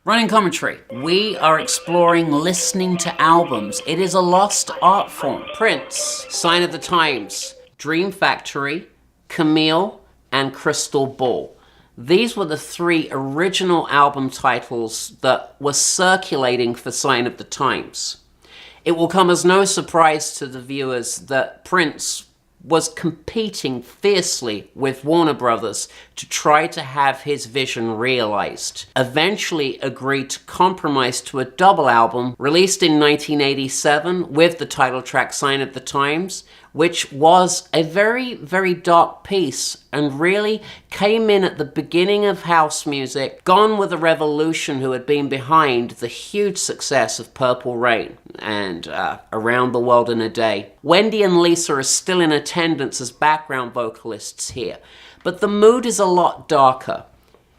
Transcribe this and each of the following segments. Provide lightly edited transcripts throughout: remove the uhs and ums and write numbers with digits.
Running commentary. We are exploring listening to albums. It is a lost art form. Prince, Sign of the Times, Dream Factory, Camille, and Crystal Ball. These were the three original album titles that were circulating for Sign of the Times. It will come as no surprise to the viewers that Prince was competing fiercely with Warner Brothers to try to have his vision realized. Eventually agreed to compromise to a double album released in 1987 with the title track Sign of the Times, which was a very, very dark piece and really came in at the beginning of house music, gone with the revolution who had been behind the huge success of Purple Rain and Around the World in a Day. Wendy and Lisa are still in attendance as background vocalists here, but the mood is a lot darker.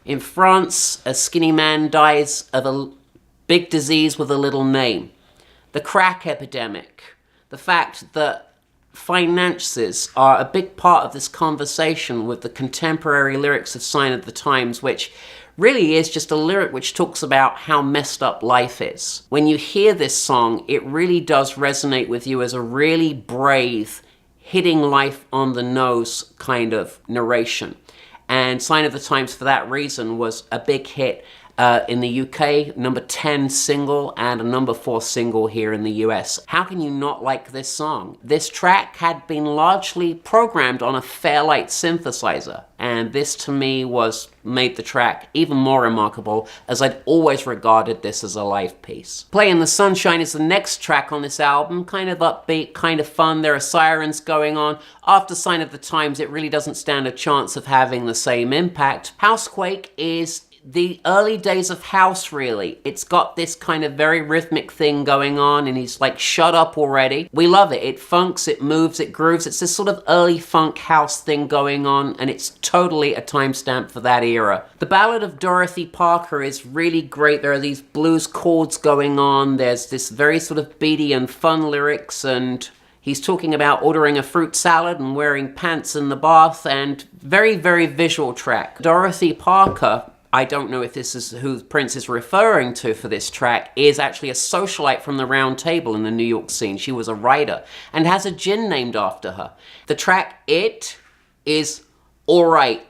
In France, a skinny man dies of a big disease with a little name. The crack epidemic, the fact that finances are a big part of this conversation with the contemporary lyrics of Sign of the Times, which really is just a lyric which talks about how messed up life is. When you hear this song, it really does resonate with you as a really brave, hitting life on the nose kind of narration. And Sign of the Times, for that reason, was a big hit in the UK, number 10 single, and a number 4 single here in the US. How can you not like this song? This track had been largely programmed on a Fairlight synthesizer, and this to me made the track even more remarkable, as I'd always regarded this as a live piece. Play in the Sunshine is the next track on this album, kind of upbeat, kind of fun. There are sirens going on. After Sign of the Times, it really doesn't stand a chance of having the same impact. Housequake is the early days of house, really. It's got this kind of very rhythmic thing going on, and he's like, shut up already. We love it. It funks, it moves, it grooves. It's this sort of early funk house thing going on, and it's totally a timestamp for that era. The Ballad of Dorothy Parker is really great. There are these blues chords going on. There's this very sort of beady and fun lyrics, and he's talking about ordering a fruit salad and wearing pants in the bath, and very, very visual track. Dorothy Parker, I don't know if this is who Prince is referring to for this track, is actually a socialite from the Round Table in the New York scene. She was a writer and has a gin named after her. The track It is alright.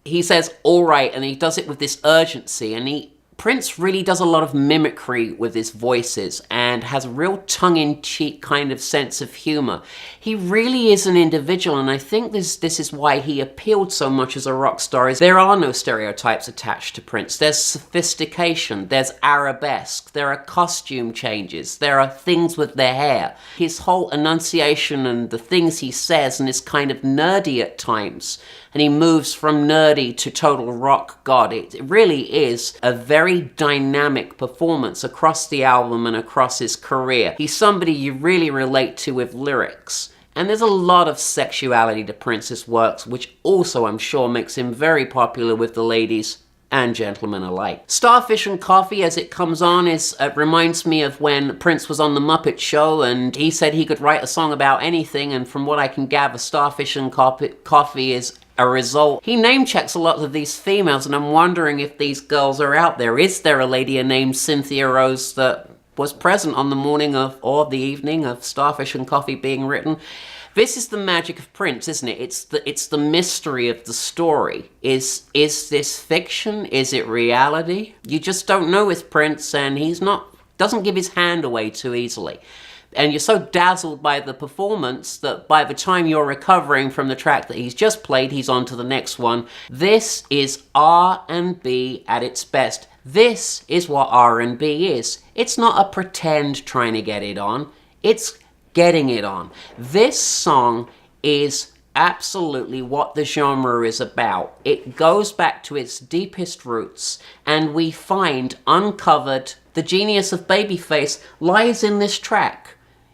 He says alright, and he does it with this urgency, and Prince really does a lot of mimicry with his voices and has a real tongue-in-cheek kind of sense of humor. He really is an individual, and I think this is why he appealed so much as a rock star. There are no stereotypes attached to Prince. There's sophistication, there's arabesque, there are costume changes, there are things with their hair. His whole enunciation and the things he says, and is kind of nerdy at times, and he moves from nerdy to total rock god. It really is a very dynamic performance across the album and across his career. He's somebody you really relate to with lyrics. And there's a lot of sexuality to Prince's works, which also, I'm sure, makes him very popular with the ladies and gentlemen alike. Starfish and Coffee, as it comes on, reminds me of when Prince was on The Muppet Show, and he said he could write a song about anything, and from what I can gather, Starfish and Coffee is a result. He name-checks a lot of these females, and I'm wondering if these girls are out there. Is there a lady named Cynthia Rose that was present on the morning of, or the evening of, Starfish and Coffee being written? This is the magic of Prince, isn't it? It's the mystery of the story. Is this fiction? Is it reality? You just don't know with Prince, and doesn't give his hand away too easily. And you're so dazzled by the performance that by the time you're recovering from the track that he's just played, he's on to the next one. This is R&B at its best. This is what R&B is. It's not a pretend trying to get it on. It's getting it on. This song is absolutely what the genre is about. It goes back to its deepest roots, and we find uncovered the genius of Babyface lies in this track.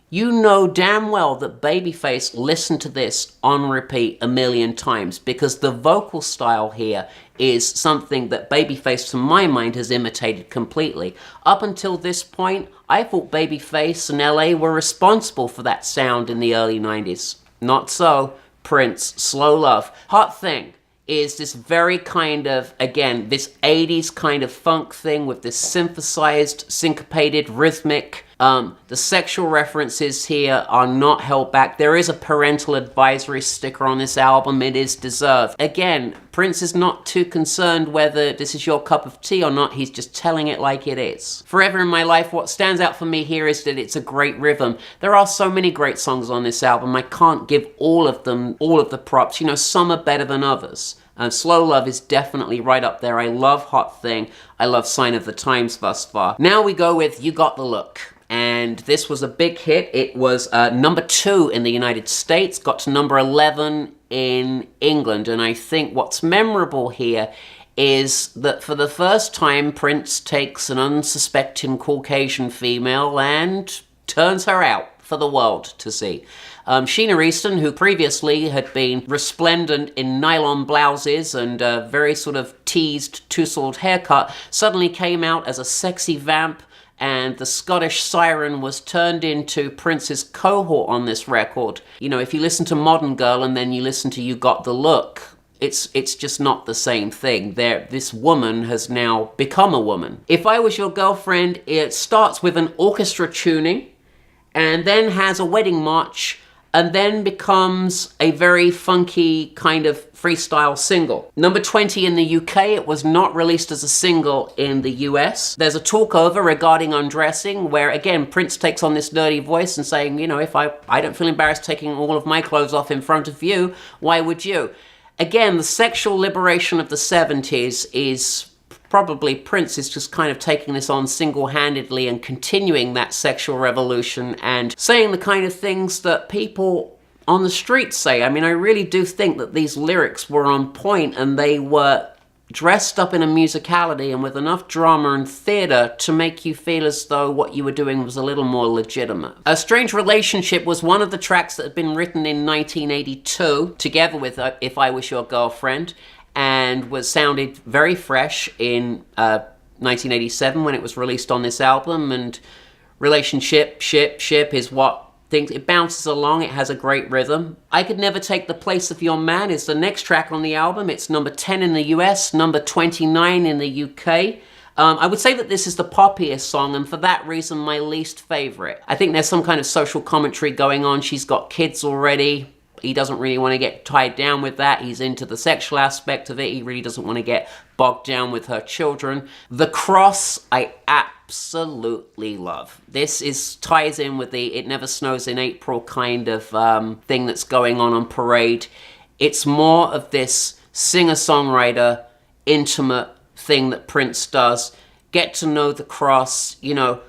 You know damn well that Babyface listened to this on repeat a million times, because the vocal style here is something that Babyface, to my mind, has imitated completely. Up until this point, I thought Babyface and LA were responsible for that sound in the early 90s. Not so. Prince, Slow Love. Hot Thing. is this very kind of, again, this 80s kind of funk thing with this synthesized, syncopated, rhythmic. The sexual references here are not held back. There is a parental advisory sticker on this album. It is deserved. Again, Prince is not too concerned whether this is your cup of tea or not. He's just telling it like it is. Forever in My Life, what stands out for me here is that it's a great rhythm. There are so many great songs on this album. I can't give all of them all of the props. You know, some are better than others. Slow Love is definitely right up there. I love Hot Thing. I love Sign of the Times thus far. Now we go with You Got the Look. And this was a big hit. It was number 2 in the United States, got to number 11 in England. And I think what's memorable here is that for the first time, Prince takes an unsuspecting Caucasian female and turns her out for the world to see. Sheena Easton, who previously had been resplendent in nylon blouses and a very sort of teased two-sword haircut, suddenly came out as a sexy vamp, and the Scottish Siren was turned into Prince's cohort on this record. You know, if you listen to Modern Girl and then you listen to You Got the Look, it's just not the same thing. This woman has now become a woman. If I Was Your Girlfriend, it starts with an orchestra tuning, and then has a wedding march, and then becomes a very funky kind of freestyle single. Number 20 in the UK, it was not released as a single in the US. There's a talkover regarding undressing, where again, Prince takes on this dirty voice and saying, you know, if I don't feel embarrassed taking all of my clothes off in front of you, why would you? Again, the sexual liberation of the 70s is probably Prince is just kind of taking this on single-handedly and continuing that sexual revolution and saying the kind of things that people on the streets say. I mean, I really do think that these lyrics were on point, and they were dressed up in a musicality and with enough drama and theatre to make you feel as though what you were doing was a little more legitimate. A Strange Relationship was one of the tracks that had been written in 1982, together with If I Was Your Girlfriend, and was sounded very fresh in 1987 when it was released on this album. And Relationship is what things, it bounces along, it has a great rhythm. I Could Never Take the Place of Your Man is the next track on the album. It's number 10 in the US, number 29 in the UK. I would say that this is the poppiest song, and for that reason, my least favorite. I think there's some kind of social commentary going on. She's got kids already. He doesn't really want to get tied down with that. He's into the sexual aspect of it. He really doesn't want to get bogged down with her children. The Cross, I absolutely love. This ties in with the It Never Snows in April kind of thing that's going on Parade. It's more of this singer-songwriter, intimate thing that Prince does. Get to know the cross, you know,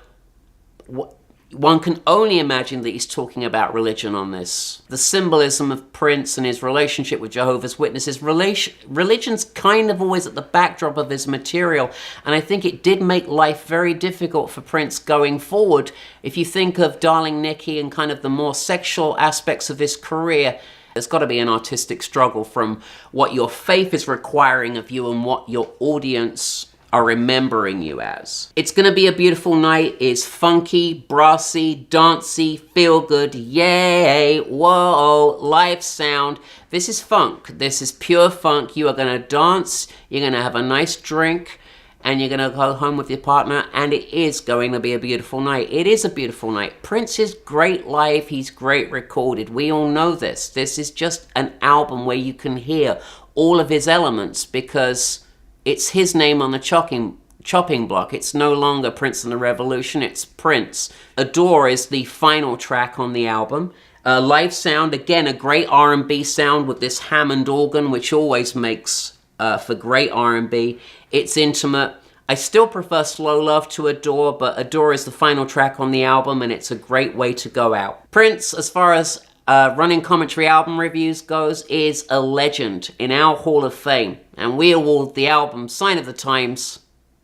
one can only imagine that he's talking about religion on this. The symbolism of Prince and his relationship with Jehovah's Witnesses. Religion's kind of always at the backdrop of his material, and I think it did make life very difficult for Prince going forward. If you think of Darling Nikki and kind of the more sexual aspects of his career, there's got to be an artistic struggle from what your faith is requiring of you and what your audience are remembering you as. It's Gonna Be a Beautiful Night is funky, brassy, dancey, feel good, yay, whoa, live sound. This is funk. This is pure funk. You are gonna dance, you're gonna have a nice drink, and you're gonna go home with your partner, and it is going to be a beautiful night. It is a beautiful night. Prince is great live, he's great recorded. We all know this. This is just an album where you can hear all of his elements because it's his name on the chopping block. It's no longer Prince and the Revolution, it's Prince. Adore is the final track on the album. Live sound, again, a great R&B sound with this Hammond organ, which always makes for great R&B. It's intimate. I still prefer Slow Love to Adore, but Adore is the final track on the album, and it's a great way to go out. Prince, as far as running commentary album reviews goes, is a legend in our Hall of Fame, and we award the album Sign of the Times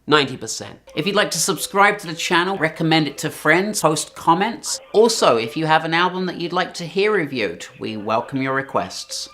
90%. If you'd like to subscribe to the channel, recommend it to friends, post comments. Also, if you have an album that you'd like to hear reviewed, we welcome your requests.